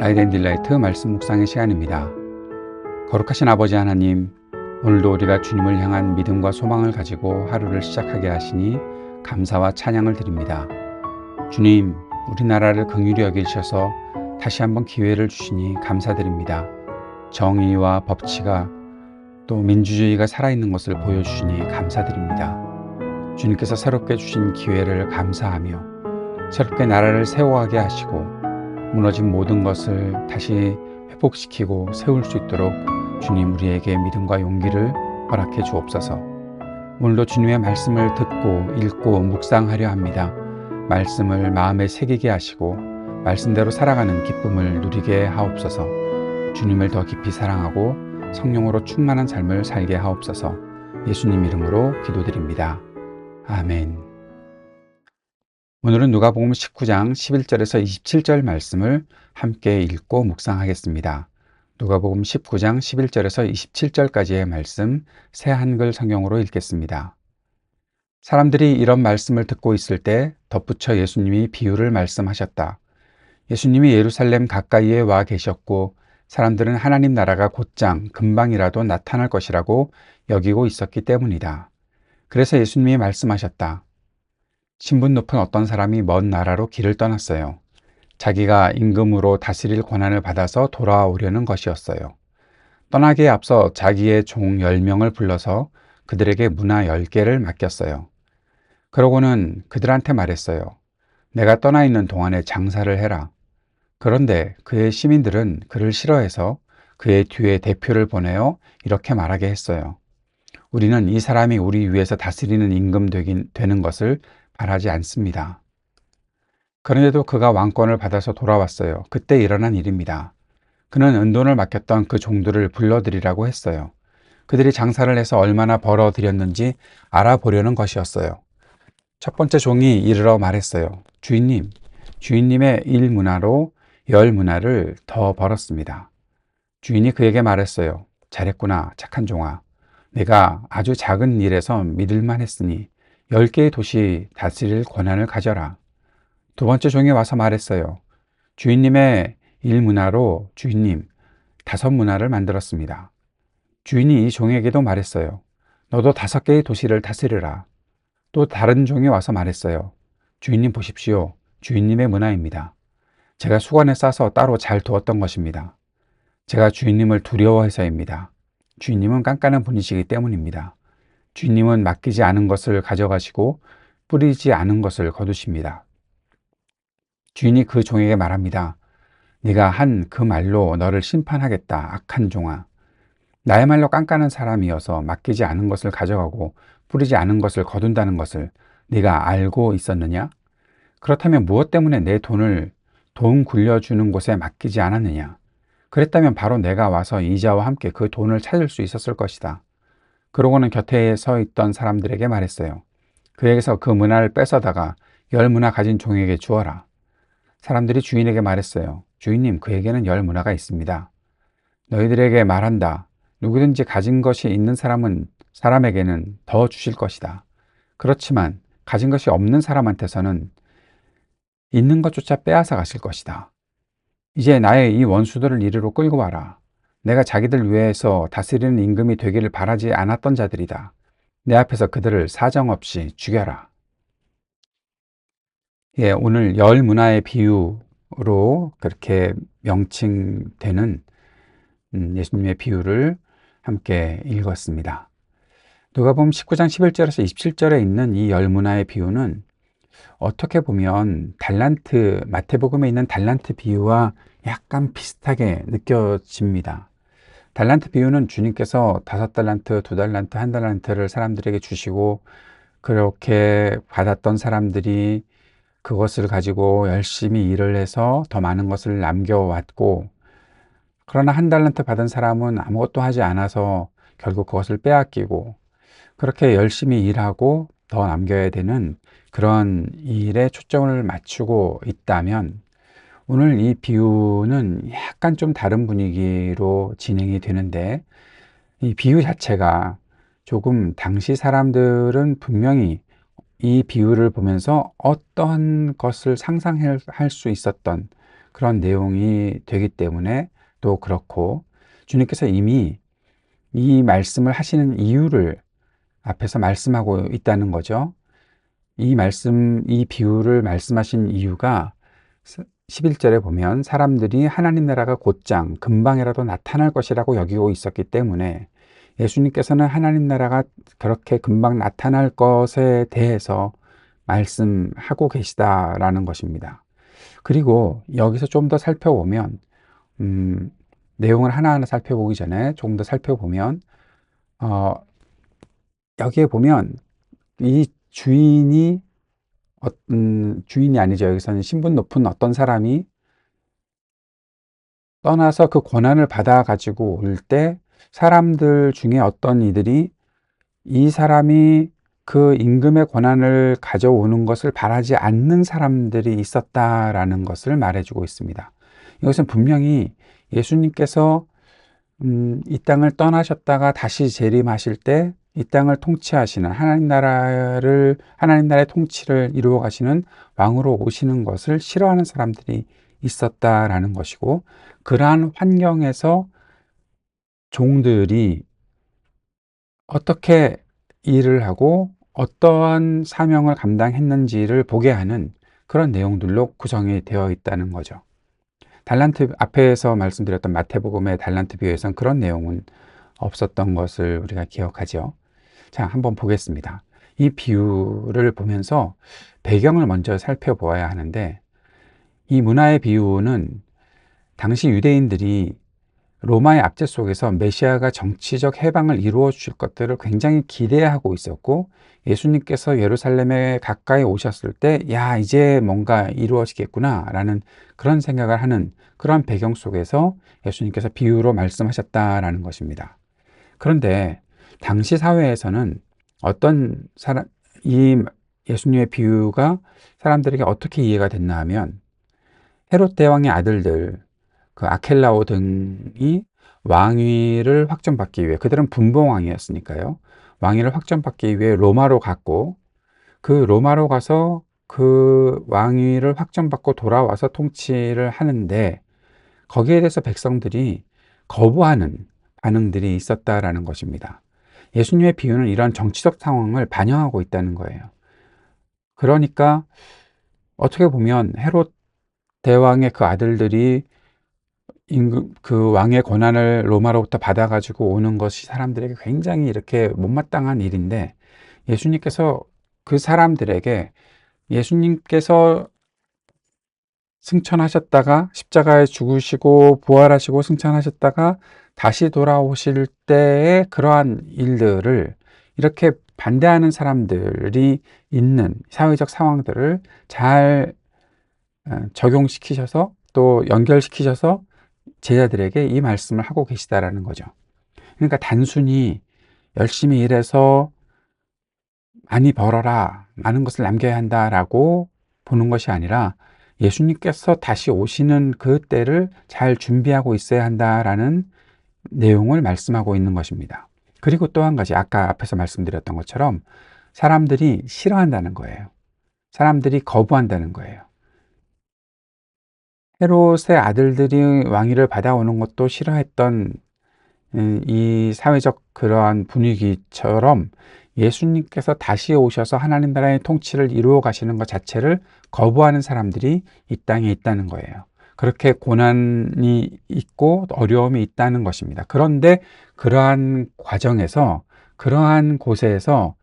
라이트 앤 딜라이트 말씀 묵상의 시간입니다. 거룩하신 아버지 하나님, 오늘도 우리가 주님을 향한 믿음과 소망을 가지고 하루를 시작하게 하시니 감사와 찬양을 드립니다. 주님, 우리나라를 긍휼히 여기셔서 다시 한번 기회를 주시니 감사드립니다. 정의와 법치가 또 민주주의가 살아있는 것을 보여주시니 감사드립니다. 주님께서 새롭게 주신 기회를 감사하며 새롭게 나라를 세워가게 하시고 무너진 모든 것을 다시 회복시키고 세울 수 있도록 주님 우리에게 믿음과 용기를 허락해 주옵소서. 오늘도 주님의 말씀을 듣고 읽고 묵상하려 합니다. 말씀을 마음에 새기게 하시고 말씀대로 살아가는 기쁨을 누리게 하옵소서. 주님을 더 깊이 사랑하고 성령으로 충만한 삶을 살게 하옵소서. 예수님 이름으로 기도드립니다. 아멘. 오늘은 누가복음 19장 11절에서 27절 말씀을 함께 읽고 묵상하겠습니다. 누가복음 19장 11절에서 27절까지의 말씀 새 한글 성경으로 읽겠습니다. 사람들이 이런 말씀을 듣고 있을 때 덧붙여 예수님이 비유를 말씀하셨다. 예수님이 예루살렘 가까이에 와 계셨고 사람들은 하나님 나라가 곧장 금방이라도 나타날 것이라고 여기고 있었기 때문이다. 그래서 예수님이 말씀하셨다. 신분 높은 어떤 사람이 먼 나라로 길을 떠났어요. 자기가 임금으로 다스릴 권한을 받아서 돌아오려는 것이었어요. 떠나기에 앞서 자기의 종 10명을 불러서 그들에게 문화 10개를 맡겼어요. 그러고는 그들한테 말했어요. 내가 떠나 있는 동안에 장사를 해라. 그런데 그의 시민들은 그를 싫어해서 그의 뒤에 대표를 보내어 이렇게 말하게 했어요. 우리는 이 사람이 우리 위에서 다스리는 임금 되는 것을 바라지 않습니다. 그런데도 그가 왕권을 받아서 돌아왔어요. 그때 일어난 일입니다. 그는 은돈을 맡겼던 그 종들을 불러들이라고 했어요. 그들이 장사를 해서 얼마나 벌어들였는지 알아보려는 것이었어요. 첫 번째 종이 이르러 말했어요. 주인님, 주인님의 1문화로 10문화를 더 벌었습니다. 주인이 그에게 말했어요. 잘했구나, 착한 종아. 내가 아주 작은 일에서 믿을만 했으니 10개의 도시 다스릴 권한을 가져라. 두 번째 종이 와서 말했어요. 주인님의 1문화로 주인님 5문화를 만들었습니다. 주인이 이 종에게도 말했어요. 너도 5개의 도시를 다스리라. 또 다른 종이 와서 말했어요. 주인님 보십시오. 주인님의 문화입니다. 제가 수건에 싸서 따로 잘 두었던 것입니다. 제가 주인님을 두려워해서입니다. 주인님은 깐깐한 분이시기 때문입니다. 주인님은 맡기지 않은 것을 가져가시고 뿌리지 않은 것을 거두십니다. 주인이 그 종에게 말합니다. 네가 한 그 말로 너를 심판하겠다, 악한 종아. 나야말로 깐깐한 사람이어서 맡기지 않은 것을 가져가고 뿌리지 않은 것을 거둔다는 것을 네가 알고 있었느냐? 그렇다면 무엇 때문에 내 돈 굴려주는 곳에 맡기지 않았느냐? 그랬다면 바로 내가 와서 이자와 함께 그 돈을 찾을 수 있었을 것이다. 그러고는 곁에 서 있던 사람들에게 말했어요. 그에게서 그 문화를 뺏어다가 10문화 가진 종에게 주어라. 사람들이 주인에게 말했어요. 주인님, 그에게는 10문화가 있습니다. 너희들에게 말한다. 누구든지 가진 것이 있는 사람에게는 더 주실 것이다. 그렇지만 가진 것이 없는 사람한테서는 있는 것조차 빼앗아 가실 것이다. 이제 나의 이 원수들을 이리로 끌고 와라. 내가 자기들 위해서 다스리는 임금이 되기를 바라지 않았던 자들이다. 내 앞에서 그들을 사정없이 죽여라. 예, 오늘 10문화의 비유로 그렇게 명칭되는 예수님의 비유를 함께 읽었습니다. 누가복음 19장 11절에서 27절에 있는 이 10문화의 비유는 어떻게 보면 마태복음에 있는 달란트 비유와 약간 비슷하게 느껴집니다. 달란트 비유는 주님께서 5달란트, 2달란트, 1달란트를 사람들에게 주시고 그렇게 받았던 사람들이 그것을 가지고 열심히 일을 해서 더 많은 것을 남겨왔고, 그러나 1달란트 받은 사람은 아무것도 하지 않아서 결국 그것을 빼앗기고 그렇게 열심히 일하고 더 남겨야 되는 그런 일에 초점을 맞추고 있다면 오늘 이 비유는 약간 좀 다른 분위기로 진행이 되는데 이 비유 자체가 조금 당시 사람들은 분명히 이 비유를 보면서 어떤 것을 상상할 수 있었던 그런 내용이 되기 때문에 또 그렇고, 주님께서 이미 이 말씀을 하시는 이유를 앞에서 말씀하고 있다는 거죠. 이 비유를 말씀하신 이유가 11절에 보면 사람들이 하나님 나라가 곧장 금방이라도 나타날 것이라고 여기고 있었기 때문에 예수님께서는 하나님 나라가 그렇게 금방 나타날 것에 대해서 말씀하고 계시다라는 것입니다. 그리고 여기서 좀 더 살펴보면, 내용을 하나하나 살펴보기 전에 조금 더 살펴보면, 어, 여기에 보면 이 주인이 아니죠. 여기서는 신분 높은 어떤 사람이 떠나서 그 권한을 받아 가지고 올 때 사람들 중에 어떤 이들이 이 사람이 그 임금의 권한을 가져오는 것을 바라지 않는 사람들이 있었다라는 것을 말해주고 있습니다. 이것은 분명히 예수님께서 이 땅을 떠나셨다가 다시 재림하실 때 이 땅을 통치하시는 하나님 나라의 통치를 이루어 가시는 왕으로 오시는 것을 싫어하는 사람들이 있었다라는 것이고, 그러한 환경에서 종들이 어떻게 일을 하고 어떠한 사명을 감당했는지를 보게 하는 그런 내용들로 구성이 되어 있다는 거죠. 앞에서 말씀드렸던 마태복음의 달란트 비유에선 그런 내용은 없었던 것을 우리가 기억하죠. 자, 한번 보겠습니다. 이 비유를 보면서 배경을 먼저 살펴보아야 하는데, 이 문화의 비유는 당시 유대인들이 로마의 압제 속에서 메시아가 정치적 해방을 이루어 주실 것들을 굉장히 기대하고 있었고, 예수님께서 예루살렘에 가까이 오셨을 때, 야, 이제 뭔가 이루어지겠구나 라는 그런 생각을 하는 그런 배경 속에서 예수님께서 비유로 말씀하셨다라는 것입니다. 그런데 당시 사회에서는 이 예수님의 비유가 사람들에게 어떻게 이해가 됐나 하면, 헤롯 대왕의 아들들, 그 아켈라오 등이 왕위를 확정받기 위해, 그들은 분봉왕이었으니까요. 왕위를 확정받기 위해 로마로 갔고, 그 로마로 가서 그 왕위를 확정받고 돌아와서 통치를 하는데, 거기에 대해서 백성들이 거부하는 반응들이 있었다라는 것입니다. 예수님의 비유는 이런 정치적 상황을 반영하고 있다는 거예요. 그러니까 어떻게 보면 헤롯 대왕의 그 아들들이 그 왕의 권한을 로마로부터 받아가지고 오는 것이 사람들에게 굉장히 이렇게 못마땅한 일인데, 예수님께서 그 사람들에게, 예수님께서 승천하셨다가 십자가에 죽으시고 부활하시고 승천하셨다가 다시 돌아오실 때의 그러한 일들을, 이렇게 반대하는 사람들이 있는 사회적 상황들을 잘 적용시키셔서 또 연결시키셔서 제자들에게 이 말씀을 하고 계시다라는 거죠. 그러니까 단순히 열심히 일해서 많이 벌어라, 많은 것을 남겨야 한다라고 보는 것이 아니라, 예수님께서 다시 오시는 그 때를 잘 준비하고 있어야 한다라는 내용을 말씀하고 있는 것입니다. 그리고 또 한 가지, 아까 앞에서 말씀드렸던 것처럼 사람들이 싫어한다는 거예요. 사람들이 거부한다는 거예요. 헤롯의 아들들이 왕위를 받아오는 것도 싫어했던 이 사회적 그러한 분위기처럼, 예수님께서 다시 오셔서 하나님 나라의 통치를 이루어 가시는 것 자체를 거부하는 사람들이 이 땅에 있다는 거예요. 그렇게 고난이 있고 어려움이 있다는 것입니다. 그런데 그러한 과정에서, 그러한 곳에서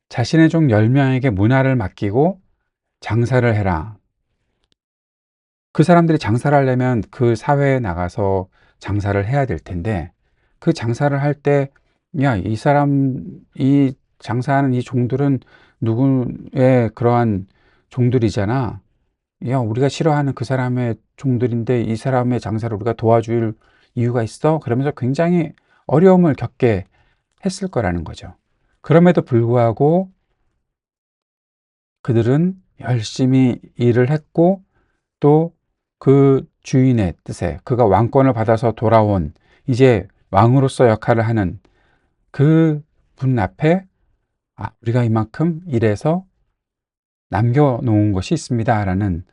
자신의 종 10명에게 문화를 맡기고 장사를 해라. 그 사람들이 장사를 하려면 그 사회에 나가서 장사를 해야 될 텐데, 그 장사를 할 때, 야, 이 장사하는 이 종들은 누구의 그러한 종들이잖아. 야, 우리가 싫어하는 그 사람의 종들인데 이 사람의 장사를 우리가 도와줄 이유가 있어? 그러면서 굉장히 어려움을 겪게 했을 거라는 거죠. 그럼에도 불구하고 그들은 열심히 일을 했고, 또 그 주인의 뜻에, 그가 왕권을 받아서 돌아온 이제 왕으로서 역할을 하는 그 분 앞에, 우리가 이만큼 일해서 남겨놓은 것이 있습니다 라는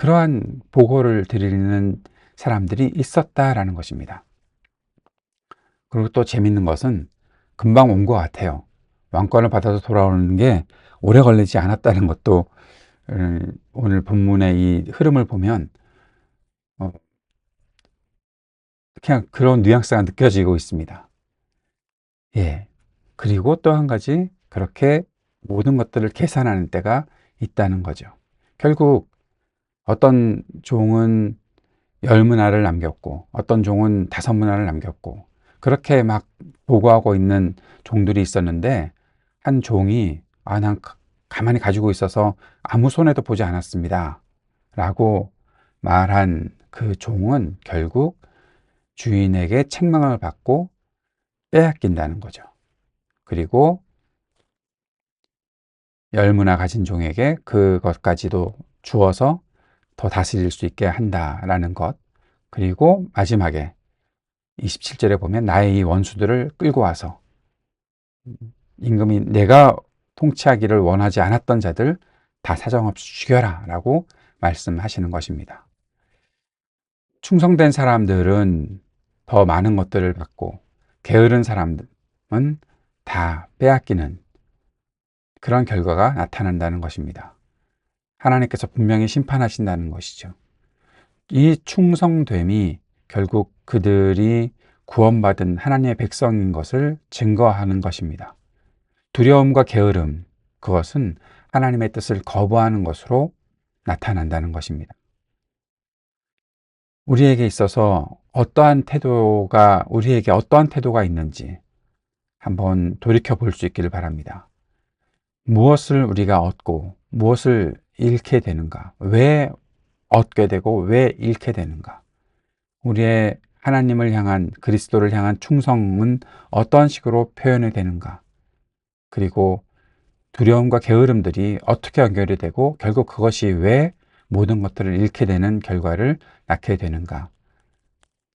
그러한 보고를 드리는 사람들이 있었다라는 것입니다. 그리고 또 재밌는 것은 금방 온 것 같아요. 왕권을 받아서 돌아오는 게 오래 걸리지 않았다는 것도 오늘 본문의 이 흐름을 보면 그냥 그런 뉘앙스가 느껴지고 있습니다. 예. 그리고 또 한 가지 그렇게 모든 것들을 계산하는 때가 있다는 거죠. 결국 어떤 종은 10문화를 남겼고 어떤 종은 5문화를 남겼고 그렇게 막 보고하고 있는 종들이 있었는데 한 종이 난 가만히 가지고 있어서 아무 손해도 보지 않았습니다 라고 말한 그 종은 결국 주인에게 책망을 받고 빼앗긴다는 거죠. 그리고 10문화 가진 종에게 그것까지도 주어서 더 다스릴 수 있게 한다라는 것. 그리고 마지막에 27절에 보면 나의 이 원수들을 끌고 와서 임금이 내가 통치하기를 원하지 않았던 자들 다 사정없이 죽여라 라고 말씀하시는 것입니다. 충성된 사람들은 더 많은 것들을 받고 게으른 사람은 다 빼앗기는 그런 결과가 나타난다는 것입니다. 하나님께서 분명히 심판하신다는 것이죠. 이 충성됨이 결국 그들이 구원받은 하나님의 백성인 것을 증거하는 것입니다. 두려움과 게으름, 그것은 하나님의 뜻을 거부하는 것으로 나타난다는 것입니다. 우리에게 있어서 우리에게 어떠한 태도가 있는지 한번 돌이켜 볼 수 있기를 바랍니다. 무엇을 우리가 얻고 무엇을 잃게 되는가? 왜 얻게 되고 왜 잃게 되는가? 우리의 하나님을 향한 그리스도를 향한 충성은 어떤 식으로 표현이 되는가? 그리고 두려움과 게으름들이 어떻게 연결이 되고 결국 그것이 왜 모든 것들을 잃게 되는 결과를 낳게 되는가?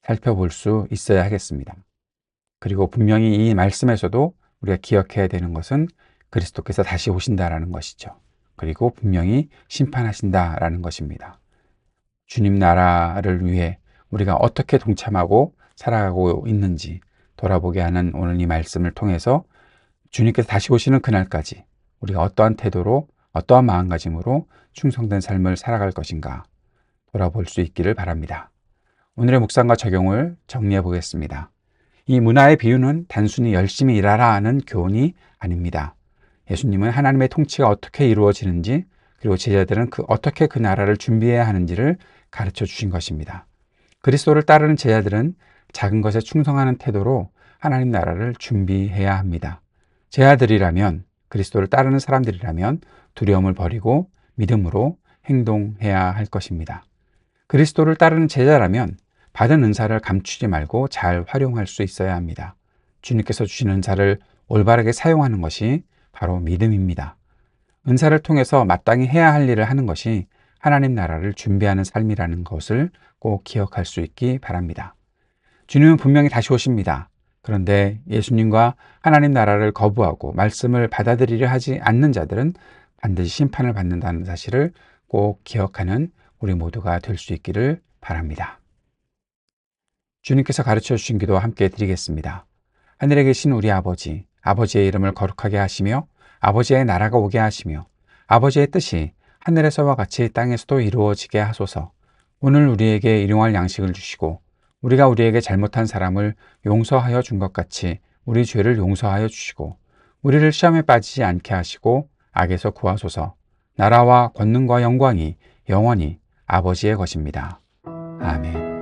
살펴볼 수 있어야 하겠습니다. 그리고 분명히 이 말씀에서도 우리가 기억해야 되는 것은 그리스도께서 다시 오신다라는 것이죠. 그리고 분명히 심판하신다라는 것입니다. 주님 나라를 위해 우리가 어떻게 동참하고 살아가고 있는지 돌아보게 하는 오늘 이 말씀을 통해서 주님께서 다시 오시는 그날까지 우리가 어떠한 태도로 어떠한 마음가짐으로 충성된 삶을 살아갈 것인가 돌아볼 수 있기를 바랍니다. 오늘의 묵상과 적용을 정리해 보겠습니다. 이 문화의 비유는 단순히 열심히 일하라 하는 교훈이 아닙니다. 예수님은 하나님의 통치가 어떻게 이루어지는지 그리고 제자들은 어떻게 그 나라를 준비해야 하는지를 가르쳐 주신 것입니다. 그리스도를 따르는 제자들은 작은 것에 충성하는 태도로 하나님 나라를 준비해야 합니다. 제자들이라면 그리스도를 따르는 사람들이라면 두려움을 버리고 믿음으로 행동해야 할 것입니다. 그리스도를 따르는 제자라면 받은 은사를 감추지 말고 잘 활용할 수 있어야 합니다. 주님께서 주시는 은사를 올바르게 사용하는 것이 바로 믿음입니다. 은사를 통해서 마땅히 해야 할 일을 하는 것이 하나님 나라를 준비하는 삶이라는 것을 꼭 기억할 수 있기 바랍니다. 주님은 분명히 다시 오십니다. 그런데 예수님과 하나님 나라를 거부하고 말씀을 받아들이려 하지 않는 자들은 반드시 심판을 받는다는 사실을 꼭 기억하는 우리 모두가 될 수 있기를 바랍니다. 주님께서 가르쳐 주신 기도 함께 드리겠습니다. 하늘에 계신 우리 아버지, 아버지의 이름을 거룩하게 하시며 아버지의 나라가 오게 하시며 아버지의 뜻이 하늘에서와 같이 땅에서도 이루어지게 하소서. 오늘 우리에게 일용할 양식을 주시고 우리가 우리에게 잘못한 사람을 용서하여 준 것 같이 우리 죄를 용서하여 주시고 우리를 시험에 빠지지 않게 하시고 악에서 구하소서. 나라와 권능과 영광이 영원히 아버지의 것입니다. 아멘.